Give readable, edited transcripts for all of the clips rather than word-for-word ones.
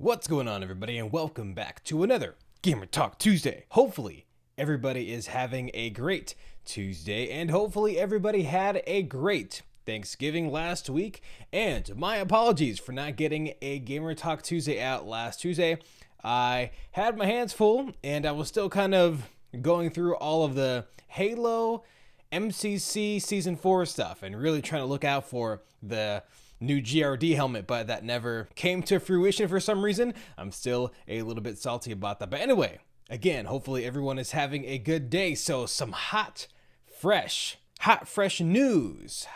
What's going on, everybody, and welcome back to another Gamer Talk Tuesday. Hopefully, everybody is having a great Tuesday, and hopefully everybody had a great Thanksgiving last week. And my apologies for not getting a Gamer Talk Tuesday out last Tuesday. I had my hands full, and I was still kind of going through all of the Halo MCC Season 4 stuff, and really trying to look out for the new GRD helmet, but that never came to fruition for some reason. I'm still a little bit salty about that. But anyway, again, hopefully everyone is having a good day. So some hot, fresh news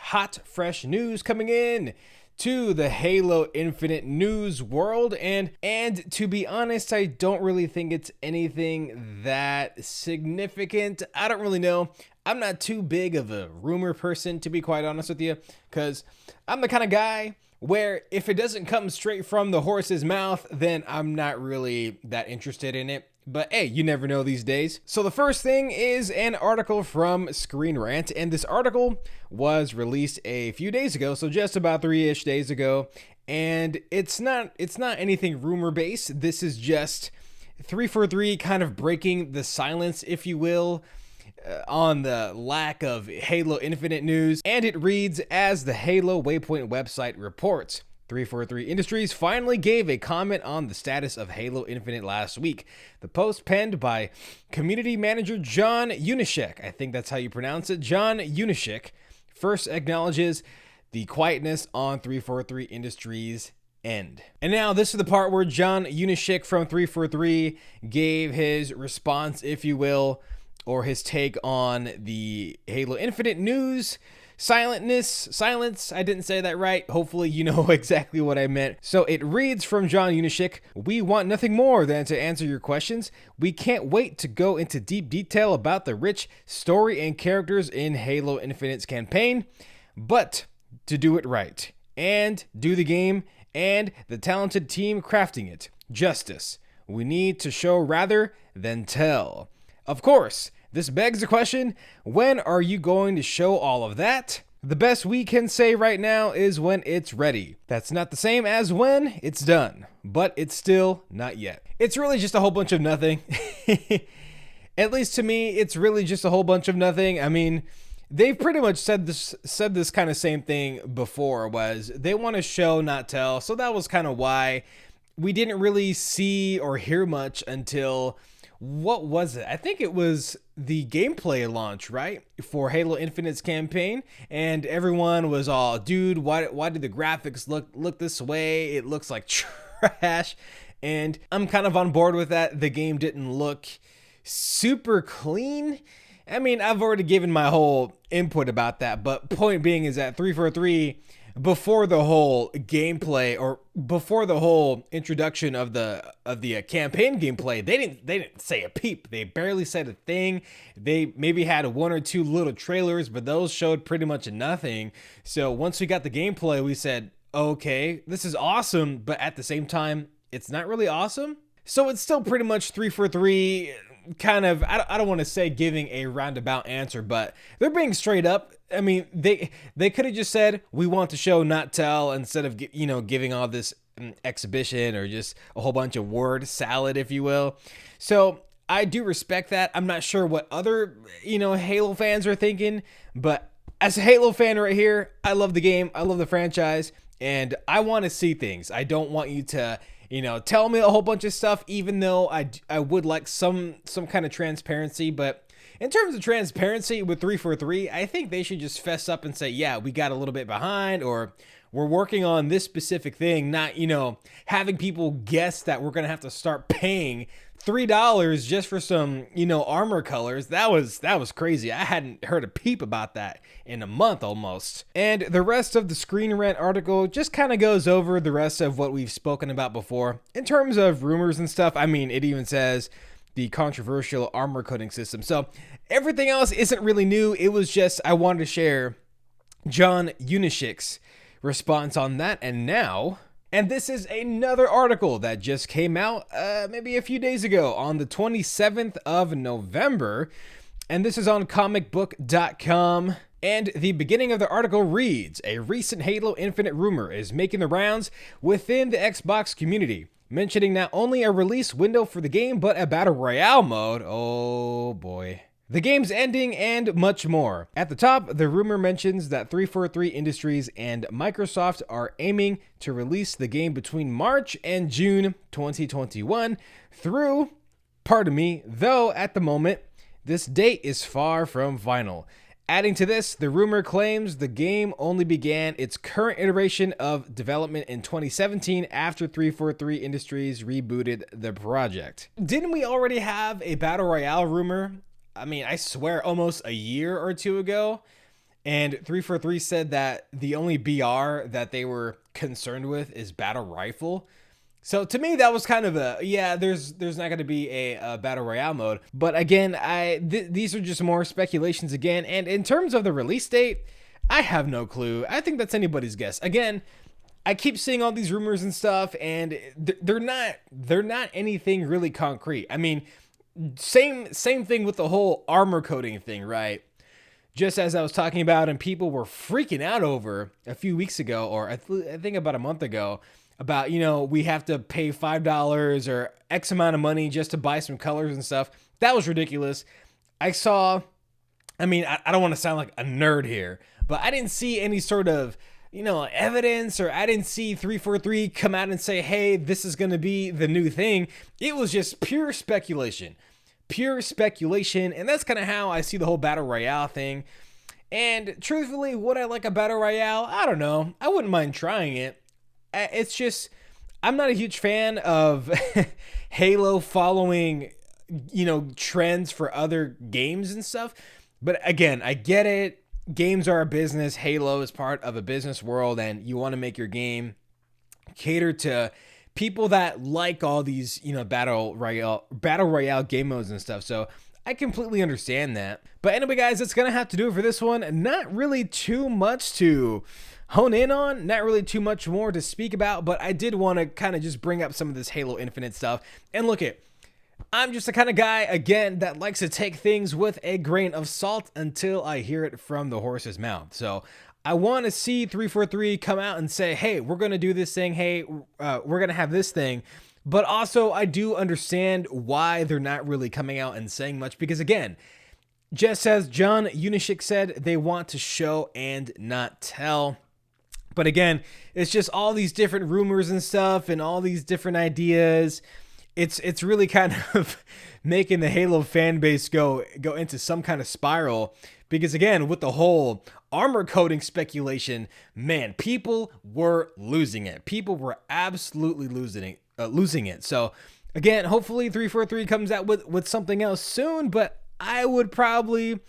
coming in to the Halo Infinite news world. And to be honest, I don't really think it's anything that significant. I don't really know. I'm not too big of a rumor person, to be quite honest with you, because I'm the kind of guy where if it doesn't come straight from the horse's mouth, then I'm not really that interested in it. But hey, you never know these days. So the first thing is an article from ScreenRant, and this article was released a few days ago, so just about 3-ish days ago. And it's not anything rumor based. This is just 343 kind of breaking the silence, if you will, on the lack of Halo Infinite news. And it reads, as the Halo Waypoint website reports, 343 Industries finally gave a comment on the status of Halo Infinite last week. The post, penned by community manager John Unishek, I think that's how you pronounce it, John Unishek, first acknowledges the quietness on 343 Industries end. And now this is the part where John Unishek from 343 gave his response, if you will, or his take on the Halo Infinite news. Silence, I didn't say that right. Hopefully you know exactly what I meant. So it reads from John Unishek, we want nothing more than to answer your questions. We can't wait to go into deep detail about the rich story and characters in Halo Infinite's campaign, but to do it right, and do the game, and the talented team crafting it justice. We need to show rather than tell. Of course, this begs the question, when are you going to show all of that? The best we can say right now is when it's ready. That's not the same as when it's done, but it's still not yet. It's really just a whole bunch of nothing. At least to me, it's really just a whole bunch of nothing. I mean, they've pretty much said this kind of same thing before, was they want to show, not tell. So that was kind of why we didn't really see or hear much until, what was it? I think it was the gameplay launch, right? For Halo Infinite's campaign. And everyone was all, dude, why did the graphics look this way? It looks like trash. And I'm kind of on board with that. The game didn't look super clean. I mean, I've already given my whole input about that, but point being is that 343, before the whole gameplay, or before the whole introduction of the campaign gameplay, they didn't say a peep. They barely said a thing. They maybe had one or two little trailers, but those showed pretty much nothing. So once we got the gameplay, we said, okay, this is awesome, but at the same time, it's not really awesome. So it's still pretty much 343 kind of, I don't want to say giving a roundabout answer, but they're being straight up. I mean, they could have just said, we want to show, not tell, instead of, giving all this exhibition or just a whole bunch of word salad, if you will. So I do respect that. I'm not sure what other, Halo fans are thinking, but as a Halo fan right here, I love the game. I love the franchise, and I want to see things. I don't want you to, tell me a whole bunch of stuff, even though I would like some kind of transparency. But in terms of transparency with 343, I think they should just fess up and say, yeah, we got a little bit behind, or we're working on this specific thing, not, having people guess that we're going to have to start paying $3 just for some, armor colors. That was crazy. I hadn't heard a peep about that in a month almost. And the rest of the ScreenRant article just kind of goes over the rest of what we've spoken about before in terms of rumors and stuff. I mean, it even says the controversial armor coding system. So everything else isn't really new. It was just, I wanted to share John Unishek's response on that. And this is another article that just came out maybe a few days ago on the 27th of November. And this is on comicbook.com. And the beginning of the article reads, a recent Halo Infinite rumor is making the rounds within the Xbox community. mentioning not only a release window for the game, but a battle royale mode. Oh boy. The game's ending and much more. At the top, the rumor mentions that 343 Industries and Microsoft are aiming to release the game between March and June 2021 through, pardon me, though at the moment, this date is far from final. Adding to this, the rumor claims the game only began its current iteration of development in 2017 after 343 Industries rebooted the project. Didn't we already have a Battle Royale rumor? I mean, I swear almost a year or two ago. And 343 said that the only BR that they were concerned with is Battle Rifle. So to me, that was kind of a, yeah, there's not going to be a Battle Royale mode. But again, these are just more speculations again. And in terms of the release date, I have no clue. I think that's anybody's guess. Again, I keep seeing all these rumors and stuff, and they're not anything really concrete. I mean, same thing with the whole armor coating thing, right? Just as I was talking about, and people were freaking out over a few weeks ago, or I think about a month ago, about, you know, we have to pay $5 or X amount of money just to buy some colors and stuff. That was ridiculous. I mean, I don't want to sound like a nerd here, but I didn't see any sort of, you know, evidence, or I didn't see 343 come out and say, hey, this is going to be the new thing. It was just pure speculation. And that's kind of how I see the whole Battle Royale thing. And truthfully, would I like a Battle Royale? I don't know. I wouldn't mind trying it. It's just, I'm not a huge fan of Halo following, you know, trends for other games and stuff. But again, I get it. Games are a business. Halo is part of a business world, and you want to make your game cater to people that like all these, you know, battle royale game modes and stuff. So I completely understand that. But anyway, guys, that's gonna have to do it for this one. Not really too much to hone in on, not really too much more to speak about, but I did want to kind of just bring up some of this Halo Infinite stuff. And look it, I'm just the kind of guy, again, that likes to take things with a grain of salt until I hear it from the horse's mouth. So I want to see 343 come out and say, hey, we're going to do this thing. Hey, we're going to have this thing. But also, I do understand why they're not really coming out and saying much. Because again, just as John Unishik said, they want to show and not tell. But again, it's just all these different rumors and stuff and all these different ideas. It's really kind of making the Halo fan base go into some kind of spiral, because again, with the whole armor coating speculation, man, people were losing it. People were absolutely losing it. So again, hopefully 343 comes out with something else soon, but I would probably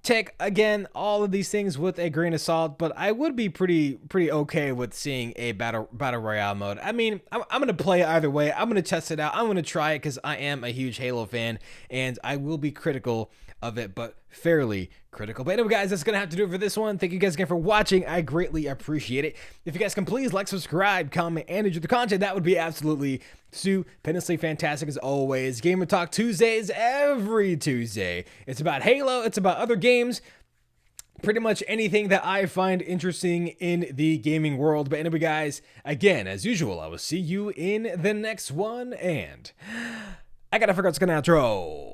take, again, all of these things with a grain of salt, but I would be pretty okay with seeing a battle royale mode. I mean, I'm going to play it either way. I'm going to test it out. I'm going to try it because I am a huge Halo fan, and I will be critical of it, but fairly critical. But anyway, guys, that's going to have to do it for this one. Thank you guys again for watching. I greatly appreciate it. If you guys can please like, subscribe, comment, and enjoy the content, that would be absolutely stupendously fantastic as always. Gamer Talk Tuesdays every Tuesday. It's about Halo. It's about other games. Pretty much anything that I find interesting in the gaming world. But anyway, guys, again, as usual, I will see you in the next one. And I gotta figure out what's gonna outro.